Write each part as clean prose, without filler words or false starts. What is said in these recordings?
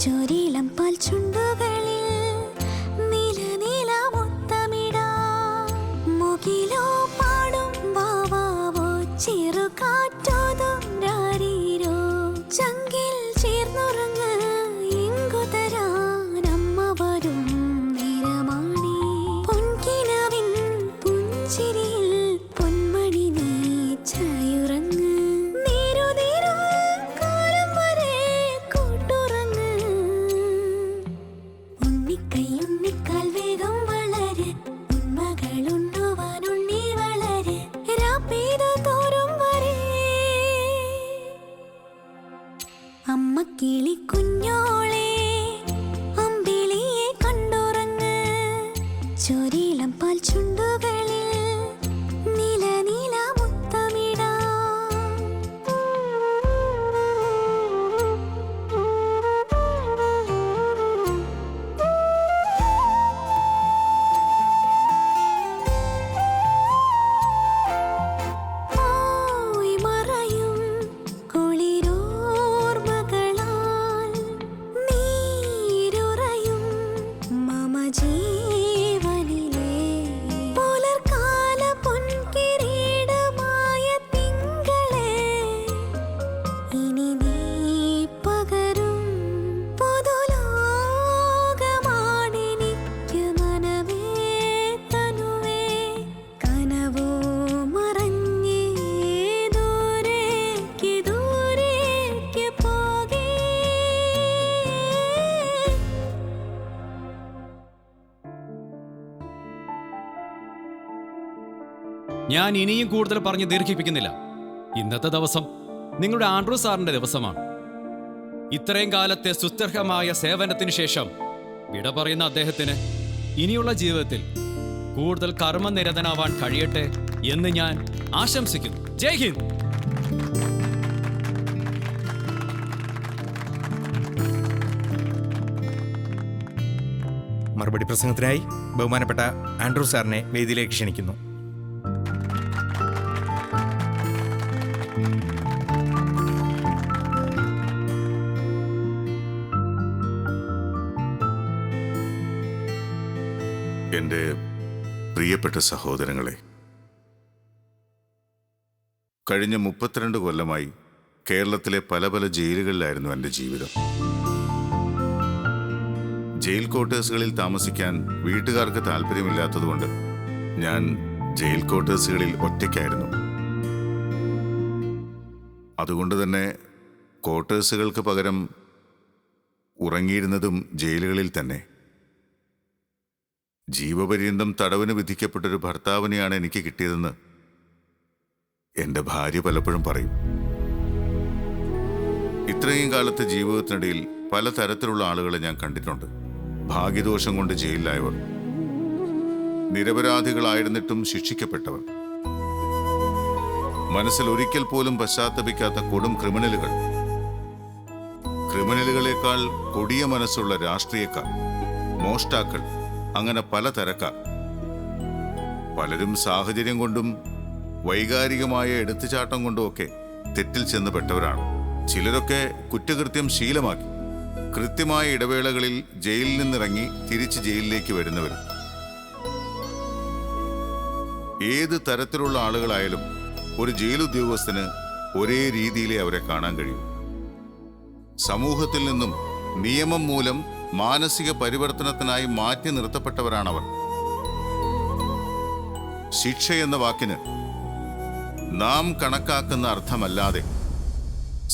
ചോരീളം പാൽ ചുണ്ടുകളിൽ നീല മുത്തമിടാം. മുകിലോ പാടും വാവാവോ ചെറുകാറ്റോതും രാരീരോ. ചങ്കിൽ ചേർന്നുറങ്ങ് എങ്കുതരാൻ അമ്മ വരും നിരമാണി. പൊൻകിനാവിൻ പുഞ്ചിരിയിൽ പൊന്മണി നീ ചായുറങ്ങ്. നീരു കാലം വരെ കൂട്ടുറങ്ങ്. ഉണ്ണിക്കാൽ വേഗം വളര്. ഉന്മകളുണ്ണുവാൻ ഉണ്ണി വളര്. രാപ്പീത തോറും വരെ അമ്മ കിളി കുഞ്ഞോളെ അമ്പിളിയെ കണ്ടുറങ്ങ്. ചോരീളം പാൽ ചുണ്ടുകളിൽ നീല മുത്തമിടാം. പോയി മറയും കുളിരോർമകളാൽ നീരുറയും മമ ജീവനിലെ. പുലർക്കാല പൊൻകിരീടമായ തിങ്കളെ ഇനി നീ പകരും പുതുലോകമാണെനിക്ക് മനമേ തനുവേ. കനവോ മറഞ്ഞേ ദൂരേക്ക് പോകേ. ഞാൻ ഇനിയും കൂടുതൽ പറഞ്ഞ് ദീർഘിപ്പിക്കുന്നില്ല. ഇന്നത്തെ ദിവസം നിങ്ങളുടെ ആൻഡ്രൂ സാറിന്റെ ദിവസമാണ്. ഇത്രയും കാലത്തെ സുസ്ഥിരമായ സേവനത്തിന് ശേഷം വിട പറയുന്ന അദ്ദേഹത്തിന് ഇനിയുള്ള ജീവിതത്തിൽ കൂടുതൽ കർമ്മനിരതനാവാൻ കഴിയട്ടെ എന്ന് ഞാൻ ആശംസിക്കുന്നു. ജയ് ഹിന്ദ്. മറുപടി പ്രസംഗത്തിനായി ബഹുമാനപ്പെട്ട ആൻഡ്രൂ സാറിനെ വേദിയിലേക്ക് ക്ഷണിക്കുന്നു. എൻ്റെ പ്രിയപ്പെട്ട സഹോദരങ്ങളെ, കഴിഞ്ഞ 32 കൊല്ലമായി കേരളത്തിലെ പല ജയിലുകളിലായിരുന്നു എൻ്റെ ജീവിതം. ജയിൽ ക്വാർട്ടേഴ്സുകളിൽ താമസിക്കാൻ വീട്ടുകാർക്ക് താല്പര്യമില്ലാത്തതുകൊണ്ട് ഞാൻ ജയിൽ ക്വാർട്ടേഴ്സുകളിൽ ഒറ്റയ്ക്കായിരുന്നു. അതുകൊണ്ട് തന്നെ ക്വാർട്ടേഴ്സുകൾക്ക് പകരം ഉറങ്ങിയിരുന്നതും ജയിലുകളിൽ തന്നെ. ജീവപര്യന്തം തടവിന് വിധിക്കപ്പെട്ടൊരു ഭർത്താവിനെയാണ് എനിക്ക് കിട്ടിയതെന്ന് എൻ്റെ ഭാര്യ പലപ്പോഴും പറയും. ഇത്രയും കാലത്തെ ജീവിതത്തിനിടയിൽ പലതരത്തിലുള്ള ആളുകളെ ഞാൻ കണ്ടിട്ടുണ്ട്. ഭാഗ്യദോഷം കൊണ്ട് ജയിലിലായവർ, നിരപരാധികളായിരുന്നിട്ടും ശിക്ഷിക്കപ്പെട്ടവർ, മനസ്സിൽ ഒരിക്കൽ പോലും പശ്ചാത്തപിക്കാത്ത കൊടും ക്രിമിനലുകൾ, ക്രിമിനലുകളെക്കാൾ കൊടിയ മനസ്സുള്ള രാഷ്ട്രീയക്കാർ, മോഷ്ടാക്കൾ, അങ്ങനെ പല തരക്കാർ. പലരും സാഹചര്യം കൊണ്ടും വൈകാരികമായ എടുത്തുചാട്ടം കൊണ്ടുമൊക്കെ തെറ്റിൽ ചെന്ന് പെട്ടവരാണ്. ചിലരൊക്കെ കുറ്റകൃത്യം ശീലമാക്കി കൃത്യമായ ഇടവേളകളിൽ ജയിലിൽ നിന്നിറങ്ങി തിരിച്ച് ജയിലിലേക്ക് വരുന്നവർ. ഏത് തരത്തിലുള്ള ആളുകളായാലും ഒരു ജയിൽ ഉദ്യോഗസ്ഥന് ഒരേ രീതിയിലേ അവരെ കാണാൻ കഴിയും. സമൂഹത്തിൽ നിന്നും നിയമം മൂലം മാനസിക പരിവർത്തനത്തിനായി മാറ്റി നിർത്തപ്പെട്ടവരാണവർ. ശിക്ഷ എന്ന വാക്കിന് നാം കണക്കാക്കുന്ന അർത്ഥമല്ലാതെ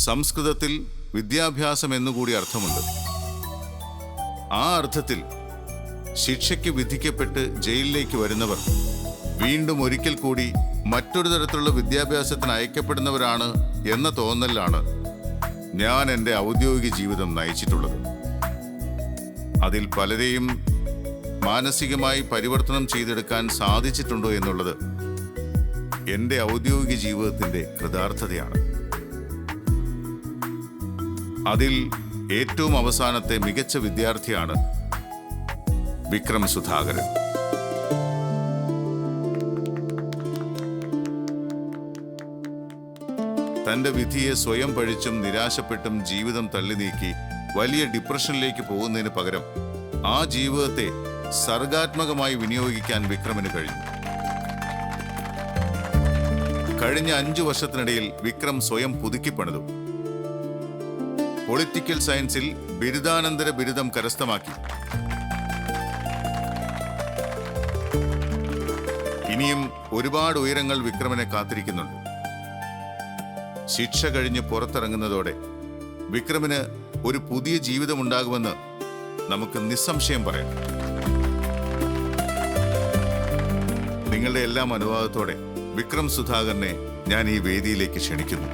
സംസ്കൃതത്തിൽ വിദ്യാഭ്യാസം എന്നുകൂടി അർത്ഥമുണ്ട്. ആ അർത്ഥത്തിൽ ശിക്ഷയ്ക്ക് വിധിക്കപ്പെട്ട് ജയിലിലേക്ക് വരുന്നവർ വീണ്ടും ഒരിക്കൽ കൂടി മറ്റൊരു തരത്തിലുള്ള വിദ്യാഭ്യാസത്തിന് അയക്കപ്പെടുന്നവരാണ് എന്ന തോന്നലിലാണ് ഞാൻ എൻ്റെ ഔദ്യോഗിക ജീവിതം നയിച്ചിട്ടുള്ളത്. അതിൽ പലരെയും മാനസികമായി പരിവർത്തനം ചെയ്തെടുക്കാൻ സാധിച്ചിട്ടുണ്ടോ എന്നുള്ളത് എൻ്റെ ഔദ്യോഗിക ജീവിതത്തിൻ്റെ കൃതാർത്ഥതയാണ്. അതിൽ ഏറ്റവും അവസാനത്തെ മികച്ച വിദ്യാർത്ഥിയാണ് വിക്രം സുധാകരൻ. തന്റെ വിധിയെ സ്വയം പഴിച്ചും നിരാശപ്പെട്ടും ജീവിതം തള്ളി നീക്കി വലിയ ഡിപ്രഷനിലേക്ക് പോകുന്നതിന് പകരം ആ ജീവിതത്തെ സർഗാത്മകമായി വിനിയോഗിക്കാൻ വിക്രമിന് കഴിഞ്ഞു. കഴിഞ്ഞ 5 വർഷത്തിനിടയിൽ വിക്രം സ്വയം പുതുക്കിപ്പണിതു. പൊളിറ്റിക്കൽ സയൻസിൽ ബിരുദാനന്തര ബിരുദം കരസ്ഥമാക്കി. ഇനിയും ഒരുപാട് ഉയരങ്ങൾ വിക്രമിനെ കാത്തിരിക്കുന്നുണ്ട്. ശിക്ഷ കഴിഞ്ഞ് പുറത്തിറങ്ങുന്നതോടെ വിക്രമിന് ഒരു പുതിയ ജീവിതമുണ്ടാകുമെന്ന് നമുക്ക് നിസ്സംശയം പറയാം. നിങ്ങളുടെ എല്ലാം അനുവാദത്തോടെ വിക്രം സുധാകരനെ ഞാൻ ഈ വേദിയിലേക്ക് ക്ഷണിക്കുന്നു.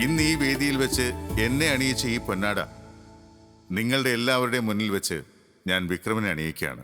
ഇന്ന് ഈ വേദിയിൽ വെച്ച് എന്നെ അണിയിച്ച ഈ പൊന്നാട നിങ്ങളുടെ എല്ലാവരുടെയും മുന്നിൽ വെച്ച് ഞാൻ വിക്രമിനെ അണിയിക്കുകയാണ്.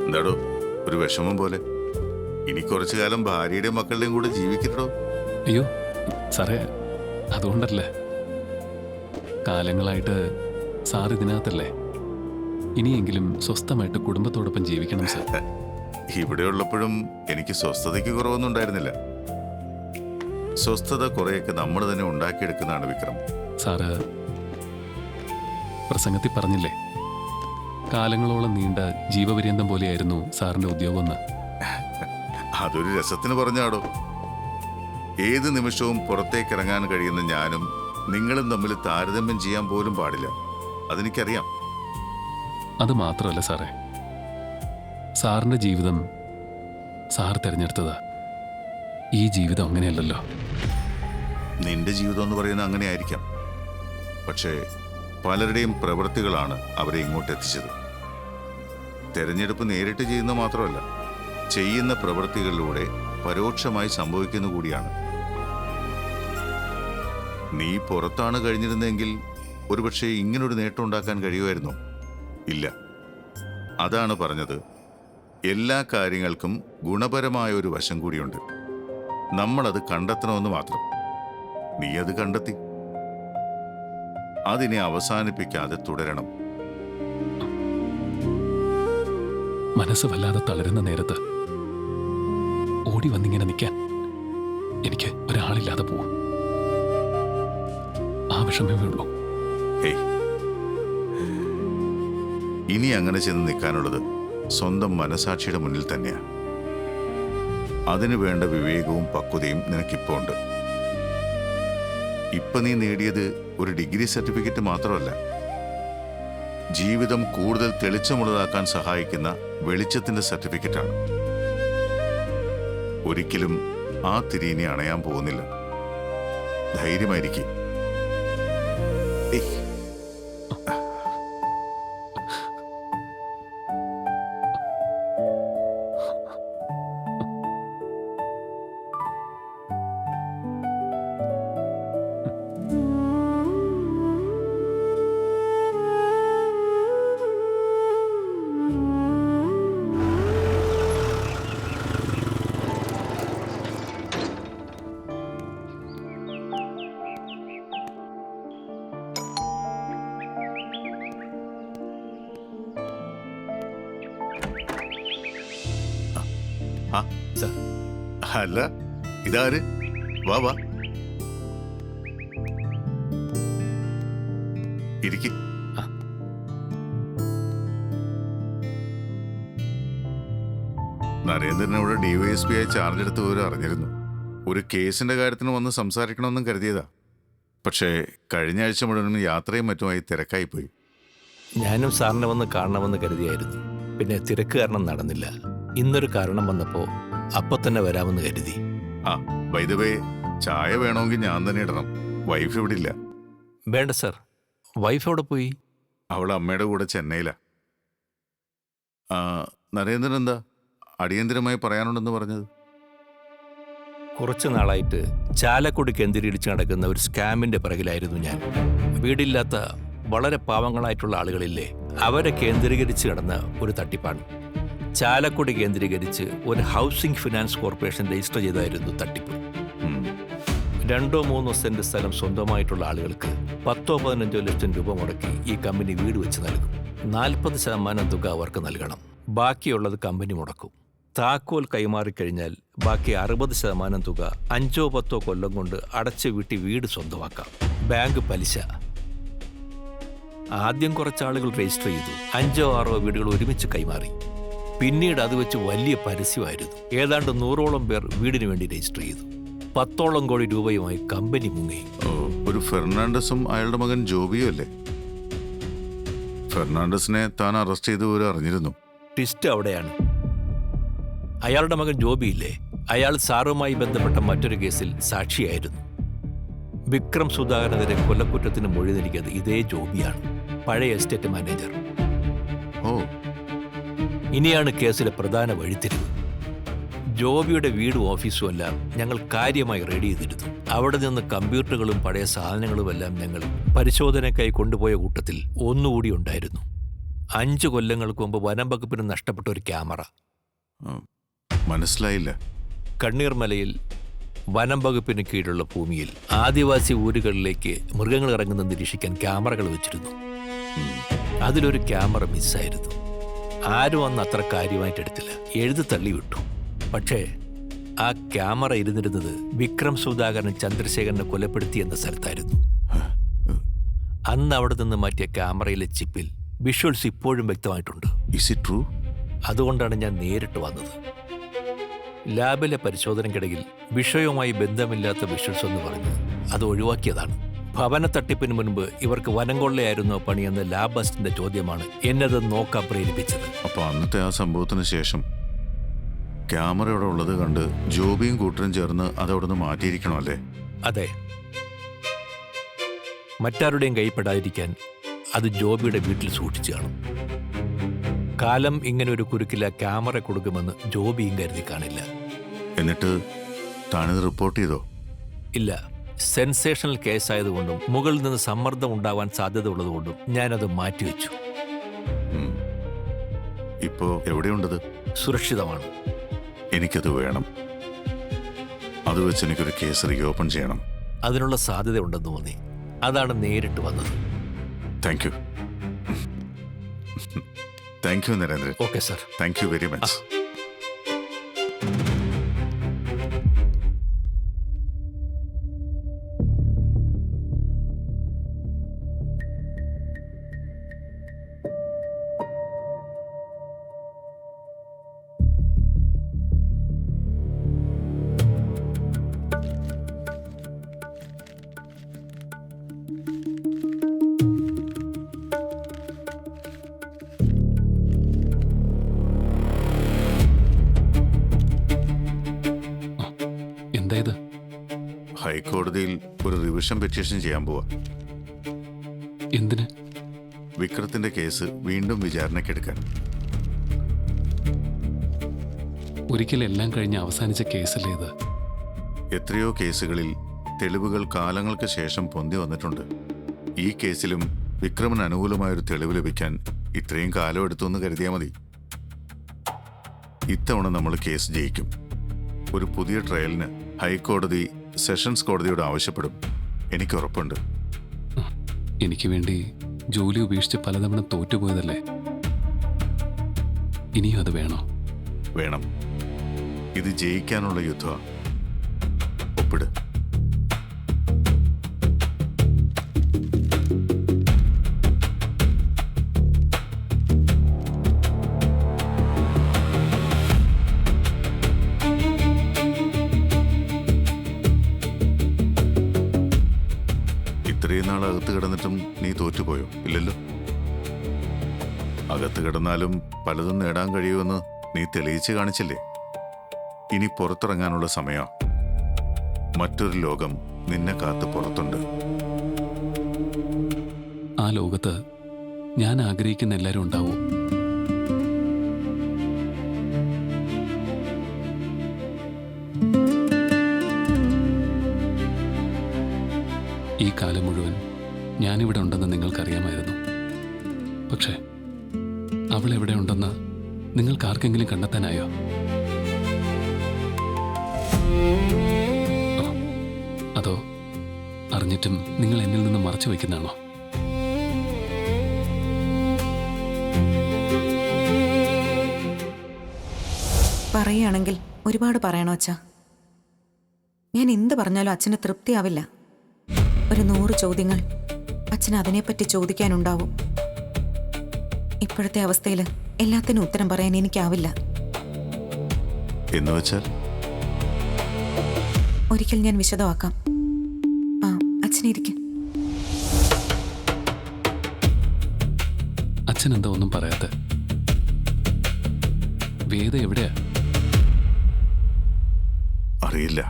എന്താടോ ഒരു വിഷമം പോലെ? ഇനി കുറച്ചു കാലം ഭാര്യയുടെയും മക്കളുടെയും കൂടെ ജീവിക്കട്ടോ? അയ്യോ സാറേ, അതുകൊണ്ടല്ലേ. കാലങ്ങളായിട്ട് സാർ ഇതിനകത്തല്ലേ. ഇനിയെങ്കിലും സ്വസ്ഥമായിട്ട് കുടുംബത്തോടൊപ്പം ജീവിക്കണം സാർ. ഇവിടെ ഉള്ളപ്പോഴും എനിക്ക് സ്വസ്ഥതയ്ക്ക് കുറവൊന്നും ഉണ്ടായിരുന്നില്ല. സ്വസ്ഥത കുറെയൊക്കെ നമ്മൾ തന്നെ ഉണ്ടാക്കിയെടുക്കുന്നതാണ് വിക്രം. സാറ് പ്രസംഗത്തിൽ പറഞ്ഞില്ലേ, കാലങ്ങളോളം നീണ്ട ജീവപര്യന്തം പോലെയായിരുന്നു സാറിന്റെ ഉദ്യോഗമെന്ന്. അതൊരു രസത്തിന് പറഞ്ഞാടോ. ഏത് നിമിഷവും പുറത്തേക്കിറങ്ങാൻ കഴിയുന്ന ഞാനും നിങ്ങളും തമ്മിൽ താരതമ്യം ചെയ്യാൻ പോലും പാടില്ല. അതെനിക്കറിയാം. അത് മാത്രമല്ല സാറേ, സാറിന്റെ ജീവിതം സാർ തിരഞ്ഞെടുത്തതാ. ഈ ജീവിതം അങ്ങനെയല്ലല്ലോ. നിന്റെ ജീവിതം എന്ന് പറയുന്നത് അങ്ങനെ ആയിരിക്കാം. പക്ഷേ പലരുടെയും പ്രവൃത്തികളാണ് അവരെ ഇങ്ങോട്ട് എത്തിച്ചത്. തെരഞ്ഞെടുപ്പ് നേരിട്ട് ചെയ്യുന്ന മാത്രമല്ല, ചെയ്യുന്ന പ്രവൃത്തികളിലൂടെ പരോക്ഷമായി സംഭവിക്കുന്ന കൂടിയാണ്. നീ പുറത്താണ് കഴിഞ്ഞിരുന്നെങ്കിൽ ഒരുപക്ഷെ ഇങ്ങനൊരു നേട്ടം ഉണ്ടാക്കാൻ കഴിയുമായിരുന്നോ? ഇല്ല. അതാണ് പറഞ്ഞത്, എല്ലാ കാര്യങ്ങൾക്കും ഗുണപരമായ ഒരു വശം കൂടിയുണ്ട്. നമ്മളത് കണ്ടെത്തണമെന്ന് മാത്രം. നീ അത് കണ്ടെത്തി. അതിനെ അവസാനിപ്പിക്കാതെ തുടരണം. മനസ്സ് വല്ലാതെ തളരുന്ന നേരത്ത് ഓടി വന്നിങ്ങനെ നിൽക്കാൻ എനിക്ക് ഒരാളില്ലാതെ പോവും. ആ വിഷമമേ ഉള്ളൂ. ഹേയ്, ഇനി അങ്ങനെ ചെന്ന് നിൽക്കാനുള്ളത് സ്വന്തം മനസാക്ഷിയുടെ മുന്നിൽ തന്നെയാണ്. അതിനു വേണ്ട വിവേകവും പക്വതയും നിനക്കിപ്പോ ഉണ്ട്. ഇപ്പൊ നീ നേടിയത് ഒരു ഡിഗ്രി സർട്ടിഫിക്കറ്റ് മാത്രമല്ല, ജീവിതം കൂടുതൽ തെളിച്ചമുള്ളതാക്കാൻ സഹായിക്കുന്ന വെളിച്ചത്തിന്റെ സർട്ടിഫിക്കറ്റാണ്. ഒരിക്കലും ആ തിരിയിനെ അണയാൻ പോകുന്നില്ല. ധൈര്യമായിരിക്കും. അല്ല, ഇതാര്? വാ വാ, ഇരിക്ക്. നരേന്ദ്രനോട് ഡിവൈഎസ്പി ആയി ചാർജ് എടുത്ത് പോലും അറിഞ്ഞിരുന്നു. ഒരു കേസിന്റെ കാര്യത്തിന് വന്ന് സംസാരിക്കണമെന്നും കരുതിയതാ. പക്ഷേ കഴിഞ്ഞ ആഴ്ച മുഴുവനും യാത്രയും മറ്റുമായി തിരക്കായിപ്പോയി. ഞാനും സാറിനെ വന്ന് കാണണമെന്ന് കരുതിയായിരുന്നു. പിന്നെ തിരക്ക് കാരണം നടന്നില്ല. ഇന്നൊരു കാരണം വന്നപ്പോൾ അപ്പം തന്നെ വരാമെന്ന് കരുതി. ആ ബൈ ദ വേ, ചായ വേണമെങ്കിൽ ഞാൻ തന്നെ ഇടണം. വൈഫ് ഇവിടെ ഇല്ല. വേണ്ട സാർ, വൈഫ് എവിടെ പോയി? അവൾ അമ്മയുടെ കൂടെ ചെന്നൈയിലാ. നരേന്ദ്രൻ എന്താ അടിയന്തരമായി പറയാനുണ്ടെന്ന് പറഞ്ഞത്? കുറച്ച് നാളായിട്ട് ചാലക്കുടി കേന്ദ്രീകരിച്ച് നടക്കുന്ന ഒരു സ്കാമിന്റെ പിറകിലായിരുന്നു ഞാൻ. വീടില്ലാത്ത വളരെ പാവങ്ങളായിട്ടുള്ള ആളുകളില്ലേ, അവരെ കേന്ദ്രീകരിച്ച് കിടന്ന ഒരു തട്ടിപ്പാണ്. ചാലക്കുടി കേന്ദ്രീകരിച്ച് ഒരു ഹൗസിംഗ് ഫിനാൻസ് കോർപ്പറേഷൻ രജിസ്റ്റർ ചെയ്തായിരുന്നു തട്ടിപ്പ്. 2-3 സെന്റ് സ്ഥലം സ്വന്തമായിട്ടുള്ള ആളുകൾക്ക് 10-15 ലക്ഷം രൂപ മുടക്കി ഈ കമ്പനി വീട് വെച്ച് നൽകും. 40% തുക അവർക്ക് നൽകണം. ബാക്കിയുള്ളത് കമ്പനി മുടക്കും. താക്കോൽ കൈമാറിക്കഴിഞ്ഞാൽ ബാക്കി 60% തുക 5-10 കൊല്ലം കൊണ്ട് അടച്ചു വീട്ടി വീട് സ്വന്തമാക്കാം. ബാങ്ക് പലിശ. ആദ്യം കുറച്ചാളുകൾ രജിസ്റ്റർ ചെയ്തു. 5-6 വീടുകൾ ഒരുമിച്ച് കൈമാറി. പിന്നീട് അത് വെച്ച് വലിയ പരസ്യമായിരുന്നു. ഏതാണ്ട് 100ഓളം പേർ വീടിന് വേണ്ടി രജിസ്റ്റർ ചെയ്തു. 10ഓളം കോടി രൂപയുമായി കമ്പനി മുങ്ങി. ഒരു ഫെർണാണ്ടസും അയാളുടെ മകൻ ജോബിയും അല്ലേ? ഫെർണാണ്ടസിനെ താൻ അറസ്റ്റ് ചെയ്ത് അറിഞ്ഞിരുന്നു. ട്വിസ്റ്റ് അവിടെയാണ്. അയാളുടെ മകൻ ജോബിയില്ലേ, അയാൾ സാറുമായി ബന്ധപ്പെട്ട മറ്റൊരു കേസിൽ സാക്ഷിയായിരുന്നു. വിക്രം സുധാകരനെതിരെ കൊലക്കുറ്റത്തിന് മൊഴി നൽകിയത് ഇതേ ജോബിയാണ്, പഴയ എസ്റ്റേറ്റ് മാനേജർ. ഓ, ഇനിയാണ് കേസിലെ പ്രധാന വഴിത്തിരിവ്. ജോബിയുടെ വീടും ഓഫീസും എല്ലാം ഞങ്ങൾ കാര്യമായി റെഡി ചെയ്തിരുന്നു. അവിടെ നിന്ന് കമ്പ്യൂട്ടറുകളും പഴയ സാധനങ്ങളുമെല്ലാം ഞങ്ങൾ പരിശോധനയ്ക്കായി കൊണ്ടുപോയ കൂട്ടത്തിൽ ഒന്നുകൂടി ഉണ്ടായിരുന്നു. 5 കൊല്ലങ്ങൾക്ക് മുമ്പ് വനം വകുപ്പിന് നഷ്ടപ്പെട്ട ഒരു ക്യാമറ. മനസ്സിലായില്ല. കണ്ണീർമലയിൽ വനം വകുപ്പിന് കീഴിലുള്ള ഭൂമിയിൽ ആദിവാസി ഊരുകളിലേക്ക് മൃഗങ്ങൾ ഇറങ്ങുന്നത് നിരീക്ഷിക്കാൻ ക്യാമറകൾ വെച്ചിരുന്നു. അതിലൊരു ക്യാമറ മിസ്സായിരുന്നു. ആരും അന്ന് അത്ര കാര്യമായിട്ട് എടുത്തില്ല, എഴുതി തള്ളിവിട്ടു. പക്ഷേ ആ ക്യാമറ ഇരുന്നിരുന്നത് വിക്രം സുധാകരൻ ചന്ദ്രശേഖരനെ കൊലപ്പെടുത്തി എന്ന സ്ഥലത്തായിരുന്നു. അന്ന് അവിടെ നിന്ന് മാറ്റിയ ക്യാമറയിലെ ചിപ്പിൽ വിഷ്വൽസ് ഇപ്പോഴും വ്യക്തമായിട്ടുണ്ട്. Is it true? അതുകൊണ്ടാണ് ഞാൻ നേരിട്ട് വന്നത്. ലാബിലെ പരിശോധനയ്ക്കിടയിൽ വിഷയവുമായി ബന്ധമില്ലാത്ത വിഷ്വൽസ് എന്ന് പറഞ്ഞ് അത് ഒഴിവാക്കിയതാണ്. ഭവന തട്ടിപ്പിന് മുൻപ് ഇവർക്ക് വനം കൊള്ളയായിരുന്നോ പണിയെന്ന ലാബ് അസിസ്റ്റന്റിന്റെ ചോദ്യമാണ് എന്നത് നോക്കാൻ പ്രേരിപ്പിച്ചത്. അപ്പൊ അന്നത്തെ ആ സംഭവത്തിന് ശേഷം ക്യാമറ ഇവിടെ ഉള്ളത് കണ്ട് ജോബിയും കൂട്ടരും ചേർന്ന് അതവിടെ നിന്ന് മാറ്റിയിരിക്കണം അല്ലേ? അതെ, മറ്റാരുടെയും കൈപ്പെടാതിരിക്കാൻ അത് ജോബിയുടെ വീട്ടിൽ സൂക്ഷിച്ചു കാണും. കാലം ഇങ്ങനെ ഒരു കുരുക്കില്ല ക്യാമറ കൊടുക്കുമെന്ന് ജോബിയും കരുതി കാണില്ല. എന്നിട്ട് താനിത് റിപ്പോർട്ട് ചെയ്തോ? ഇല്ല, സെൻസേഷണൽ കേസായതുകൊണ്ടും മുകളിൽ നിന്ന് സമ്മർദ്ദം ഉണ്ടാവാൻ സാധ്യത ഉള്ളതുകൊണ്ടും ഞാനത് മാറ്റിവെച്ചു. ഇപ്പോ എവിടെയുണ്ടത്? സുരക്ഷിതമാണ്. എനിക്കത് വേണം. അത് വെച്ച് എനിക്കൊരു കേസ് റീഓപ്പൺ ചെയ്യണം. അതിനുള്ള സാധ്യത ഉണ്ടെന്ന് തോന്നി. അതാണ് നേരിട്ട് വന്നത്. Thank you. Thank you Narendran. Okay sir. Thank you very much. എന്തായത്? ഹൈക്കോടതിയിൽ ഒരു റിവിഷൻ പെറ്റീഷൻ ചെയ്യാൻ പോവാ. എന്തിന്? വിക്രത്തിന്റെ കേസ് വീണ്ടും വിചാരണയ്ക്കെടുക്കാൻ. ഒരിക്കൽ എല്ലാം കഴിഞ്ഞ് അവസാനിച്ച കേസല്ലേ ഇത്? എത്രയോ കേസുകളിൽ തെളിവുകൾ കാലങ്ങൾക്ക് ശേഷം പൊന്തി വന്നിട്ടുണ്ട്. ഈ കേസിലും വിക്രമിന് അനുകൂലമായൊരു തെളിവ് ലഭിക്കാൻ ഇത്രയും കാലം എടുത്തുവെന്ന് കരുതിയാൽ മതി. ഇത്തവണ നമ്മൾ കേസ് ജയിക്കും. ഒരു പുതിയ ട്രയലിന് ഹൈക്കോടതി സെഷൻസ് കോടതിയോട് ആവശ്യപ്പെടും. എനിക്ക് ഉറപ്പുണ്ട്. എനിക്ക് വേണ്ടി ജോലി ഉപേക്ഷിച്ച് പലതവണ തോറ്റുപോയതല്ലേ? ഇനിയും അത് വേണോ? വേണം. ഇത് ജയിക്കാനുള്ള യുദ്ധമാണ്. ഒപ്പിട്. ഇത്രയും നാൾ അകത്ത് കിടന്നിട്ടും നീ തോറ്റുപോയോ? ഇല്ലല്ലോ. അകത്ത് കിടന്നാലും പലതും നേടാൻ കഴിയുമെന്ന് നീ തെളിയിച്ച് കാണിച്ചില്ലേ? ഇനി പുറത്തിറങ്ങാനുള്ള സമയം. മറ്റൊരു ലോകം നിന്നെ കാത്ത് പുറത്തുണ്ട്. ആ ലോകത്ത് ഞാൻ ആഗ്രഹിക്കുന്ന എല്ലാവരും ഉണ്ടാവും. ഈ കാലം മുഴുവൻ ഞാനിവിടെ ഉണ്ടെന്ന് നിങ്ങൾക്കറിയാമായിരുന്നു. പക്ഷേ അവൾ എവിടെ ഉണ്ടെന്ന് നിങ്ങൾക്ക് ആർക്കെങ്കിലും കണ്ടെത്താനായോ? അതോ അറിഞ്ഞിട്ടും നിങ്ങൾ എന്നിൽ നിന്ന് മറച്ചു വയ്ക്കുന്നതാണോ? പറയുകയാണെങ്കിൽ ഒരുപാട് പറയണോ അച്ഛാ? ഞാൻ എന്ത് പറഞ്ഞാലും അച്ഛന് തൃപ്തിയാവില്ല. ഒരു 100 ചോദ്യങ്ങൾ അച്ഛന് അതിനെപ്പറ്റി ചോദിക്കാനുണ്ടാവും. ഇപ്പോഴത്തെ അവസ്ഥയിൽ എല്ലാത്തിനും ഉത്തരം പറയാൻ എനിക്കാവില്ല. എന്ന് വെച്ചാൽ ഒരിക്കൽ ഞാൻ വിശദമാക്കാം. ആ, അച്ഛനിരിക്കും. അച്ഛൻ എന്താ ഒന്നും പറയാത്ത? വേദ എവിടെയാ? അറിയില്ല.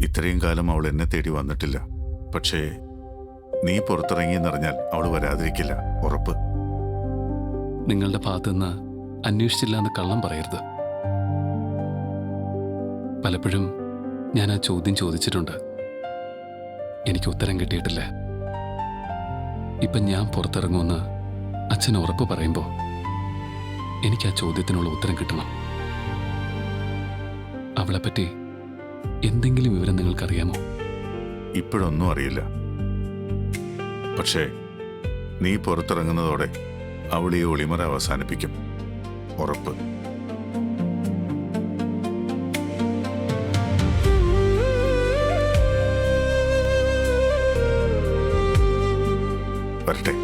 ഇത്രയും കാലം അവൾ എന്നെ തേടി വന്നിട്ടില്ല. പക്ഷേ നീ പുറത്തിറങ്ങിയെന്നറിഞ്ഞാൽ അവൾ വരാതിരിക്കില്ല, ഉറപ്പ്. നിങ്ങളുടെ ഭാഗത്തുനിന്ന് അന്വേഷിച്ചില്ല എന്ന് കള്ളം പറയരുത്. പലപ്പോഴും ഞാൻ ആ ചോദ്യം ചോദിച്ചിട്ടുണ്ട്. എനിക്ക് ഉത്തരം കിട്ടിയിട്ടില്ല. ഇപ്പം ഞാൻ പുറത്തിറങ്ങുമെന്ന് അച്ഛൻ ഉറപ്പ് പറയുമ്പോൾ എനിക്ക് ആ ചോദ്യത്തിനുള്ള ഉത്തരം കിട്ടണം. അവളെപ്പറ്റി എന്തെങ്കിലും വിവരം നിങ്ങൾക്കറിയാമോ? ഇപ്പോഴൊന്നും അറിയില്ല. പക്ഷേ നീ പുറത്തിറങ്ങുന്നതോടെ അവൾ ഈ ഒളിമറ അവസാനിപ്പിക്കും, ഉറപ്പ്. വരട്ടെ.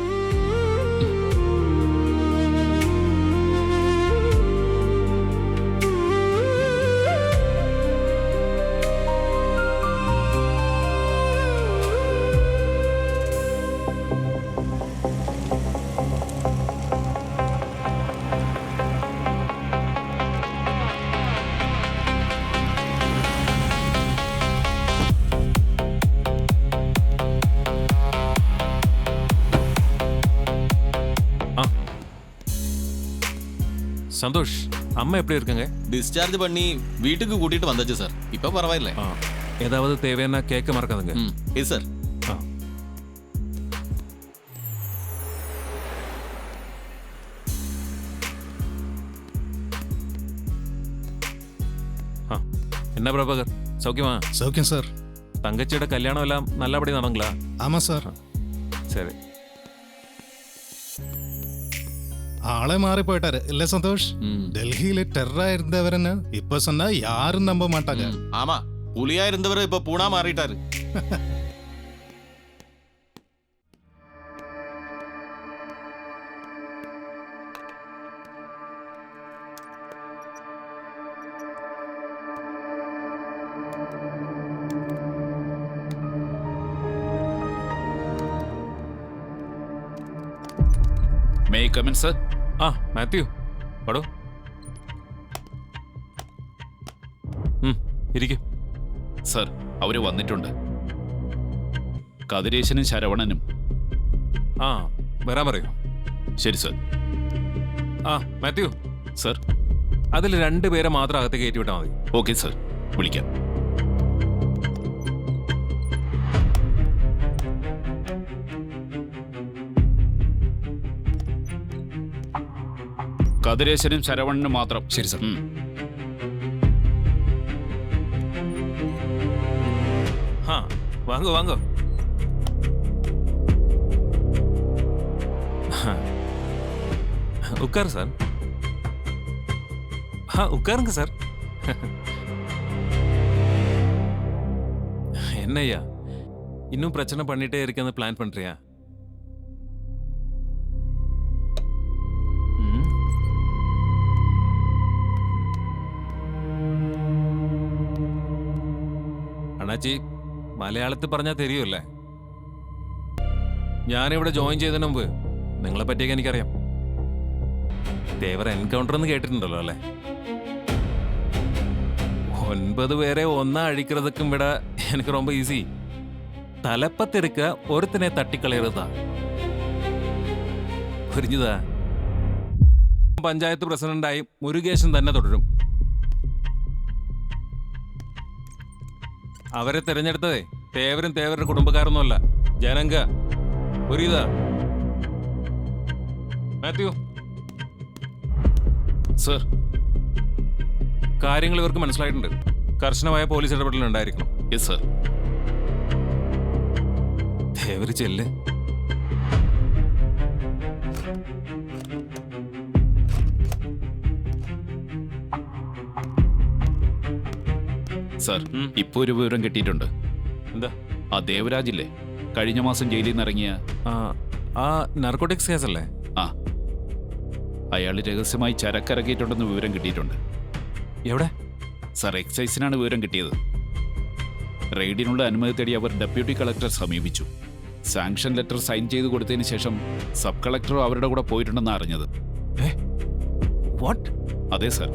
சந்தோஷ், அம்மா எப்படி இருக்காங்க? டிஸ்சார்ஜ் பண்ணி வீட்டுக்கு கூட்டிட்டு வந்தாச்சு சார். இப்போ பரவாயில்ல. ஏதாவது தேவைன்னா கேட்க மறக்காதுங்க. Yes sir. என்ன பிரபாகர், சௌக்கியமா? சௌக்கியம் சார். தங்கச்சியோட கல்யாணம் எல்லாம் நல்லபடி நடங்களா? ஆமா சார். சரி. ஆளே மாறி போயிட்டாரு இல்ல சந்தோஷ்? டெல்லியில டெரரா இருந்தவர்னு இப்ப சொன்னா யாரும் நம்ப மாட்டாங்க. ஆமா, புலியா இருந்தவர் இப்ப பூனா மாறிட்டாரு. May I come in, sir? Mathew, പടോ. ഇരിക്കും. സർ, അവര് വന്നിട്ടുണ്ട്. കതിരേശനും ശരവണനും. വരാൻ പറയൂ. ശരി സർ. മാത്യു സർ, അതിൽ 2 പേരെ മാത്രം അകത്തേക്ക് കയറ്റി വിട്ടാൽ മതി. ഓക്കെ സർ, വിളിക്കാം. കതിരേശനും ശരവണനും മാത്രം. ശരി സർ. വാങ്ങോ വാങ്ങോ. உட்காரு சார். உட்காருங்க சார். என்னய்யா இன்னும் பிரச்சனை பண்ணிட்டே இருக்கேன்னு பிளான் பண்றியா? அண்ணாச்சி, മലയാളത്തിൽ പറഞ്ഞാൽ തരുമല്ലേ? ഞാനിവിടെ ജോയിൻ ചെയ്തതിന് മുമ്പ് നിങ്ങളെ പറ്റിയൊക്കെ എനിക്കറിയാം. തേവർ എൻകൗണ്ടർ എന്ന് കേട്ടിട്ടുണ്ടല്ലോ അല്ലേ? 9 പേരെ ഒന്നാ അഴിக்கிறதுக்கும் விட எனக்கு ரொம்ப ஈஸி. തലപ്പത്തിരുക്ക ഒരുത്തിനെ തട്ടിക്കളയരുതാ. പുരിഞ്ഞതാ. പഞ്ചായത്ത് പ്രസിഡന്റായി മുരുകേശൻ തന്നെ തുടരും. അവരെ തിരഞ്ഞെടുത്തതേ തേവരും തേവരുടെ കുടുംബക്കാരൊന്നുമല്ല, ജനങ്ക. പുരിയതാ മാത്യു? സർ, കാര്യങ്ങൾ ഇവർക്ക് മനസ്സിലായിട്ടുണ്ട്. കർശനമായ പോലീസ് ഇടപെടൽ ഉണ്ടായിരിക്കണം. Yes sir. തേവര് ചെല്ല്. സർ, ഇപ്പൊ ഒരു വിവരം കിട്ടിയിട്ടുണ്ട്. എന്താ? ആ ദേവരാജില്ലേ, കഴിഞ്ഞ മാസം ജയിലിൽ നിന്ന് ഇറങ്ങിയ ആ നാർക്കോട്ടിക്സ് കേസല്ലേ? ആ, അയാൾ രഹസ്യമായി ചരക്കിറക്കിയിട്ടുണ്ടെന്ന് വിവരം കിട്ടിയിട്ടുണ്ട്. എവിടെ? സർ, എക്സൈസിനാണ് വിവരം കിട്ടിയത്. റെയ്ഡിനുള്ള അനുമതി തേടി അവർ ഡെപ്യൂട്ടി കളക്ടർ സമീപിച്ചു. സാങ്ഷൻ ലെറ്റർ സൈൻ ചെയ്ത് കൊടുത്തതിന് ശേഷം സബ് കളക്ടറും അവരുടെ കൂടെ പോയിട്ടുണ്ടെന്ന് അറിഞ്ഞത്. വാട്ട്? അതെ sir,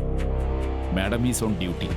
madam is on duty.